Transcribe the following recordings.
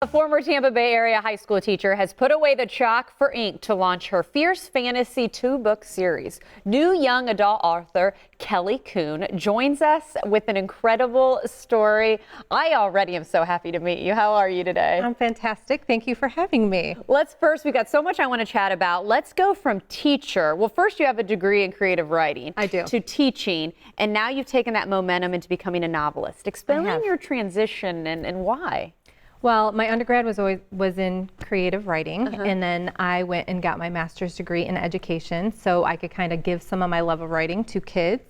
A former Tampa Bay area high school teacher has put away the chalk for ink to launch her Fierce Fantasy 2-book series. New young adult author Kelly Coon joins us with an incredible story. I already am so happy to meet you. How are you today? I'm fantastic. Thank you for having me. We've got so much I want to chat about. Let's go from teacher. Well, first you have a degree in creative writing. I do. To teaching, and now you've taken that momentum into becoming a novelist. Explain your transition and why. Well, my undergrad was in creative writing, and then I went and got my master's degree in education so I could kind of give some of my love of writing to kids.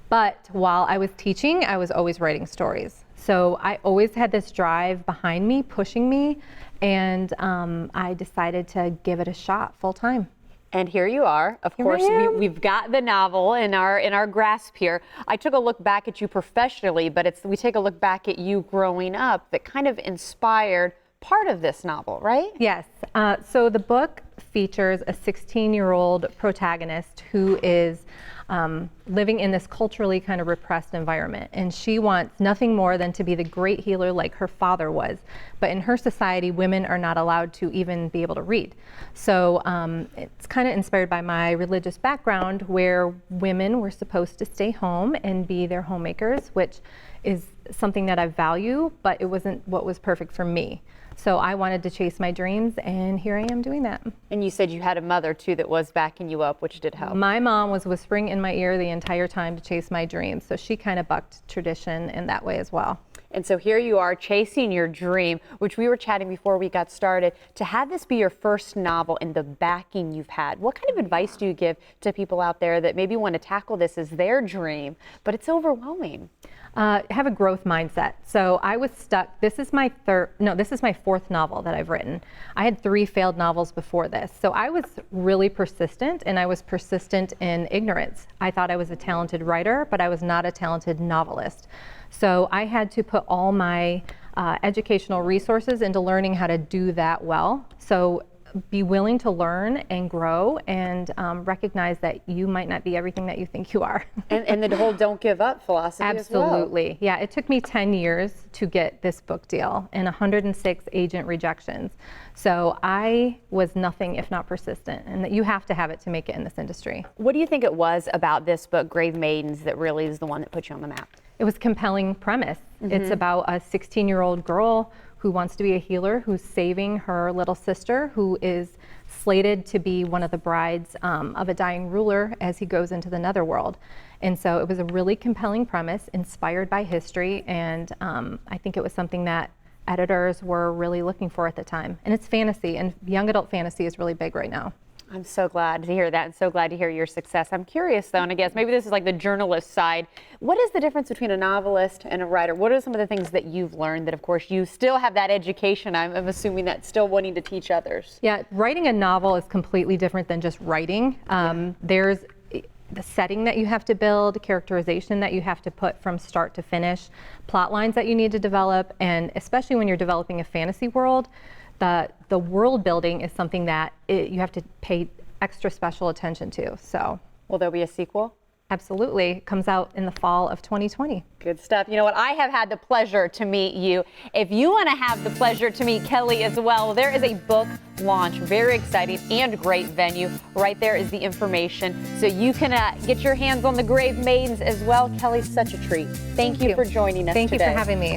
But while I was teaching, I was always writing stories. So I always had this drive behind me, pushing me, and I decided to give it a shot full time. And here you are. Of course, we've got the novel in our grasp here. I took a look back at you professionally, but we take a look back at you growing up that kind of inspired part of this novel, right? Yes. So the book features a 16-year-old protagonist who is living in this culturally kind of repressed environment, and she wants nothing more than to be the great healer like her father was. But in her society, women are not allowed to even be able to read. So it's kind of inspired by my religious background, where women were supposed to stay home and be their homemakers, which is something that I value, but it wasn't what was perfect for me. So I wanted to chase my dreams, and here I am doing that. And you said you had a mother too that was backing you up, which did help. My mom was whispering in my ear the entire time to chase my dreams, so she kind of bucked tradition in that way as well. And so here you are chasing your dream, which we were chatting before we got started. To have this be your first novel and the backing you've had, what kind of advice do you give to people out there that maybe want to tackle this as their dream, but it's overwhelming? Have a growth mindset. So I was stuck. This is my fourth novel that I've written. I had 3 failed novels before this. So I was really persistent, and I was persistent in ignorance. I thought I was a talented writer, but I was not a talented novelist. So I had to put all my educational resources into learning how to do that well. So be willing to learn and grow, and recognize that you might not be everything that you think you are. and the whole don't give up philosophy. Absolutely. As well. Yeah, it took me 10 years to get this book deal and 106 agent rejections. So I was nothing if not persistent, and that you have to have it to make it in this industry. What do you think it was about this book, Gravemaidens, that really is the one that put you on the map? It was a compelling premise. It's about a 16-year-old girl who wants to be a healer, who's saving her little sister, who is slated to be one of the brides of a dying ruler as he goes into the netherworld. And so it was a really compelling premise, inspired by history, and I think it was something that editors were really looking for at the time. And it's fantasy, and young adult fantasy is really big right now. I'm so glad to hear that, and so glad to hear your success. I'm curious though, and I guess maybe this is like the journalist side. What is the difference between a novelist and a writer? What are some of the things that you've learned that, of course, you still have that education, I'm assuming, that still wanting to teach others? Yeah, writing a novel is completely different than just writing. There's the setting that you have to build, characterization that you have to put from start to finish, plot lines that you need to develop, and especially when you're developing a fantasy world, the world building is something that you have to pay extra special attention to. So, will there be a sequel? Absolutely. It comes out in the fall of 2020. Good stuff. You know what? I have had the pleasure to meet you. If you want to have the pleasure to meet Kelly as well, there is a book launch. Very exciting and great venue. Right there is the information. So you can get your hands on the Gravemaidens as well. Kelly, such a treat. Thank you for joining us today. Thank you for having me.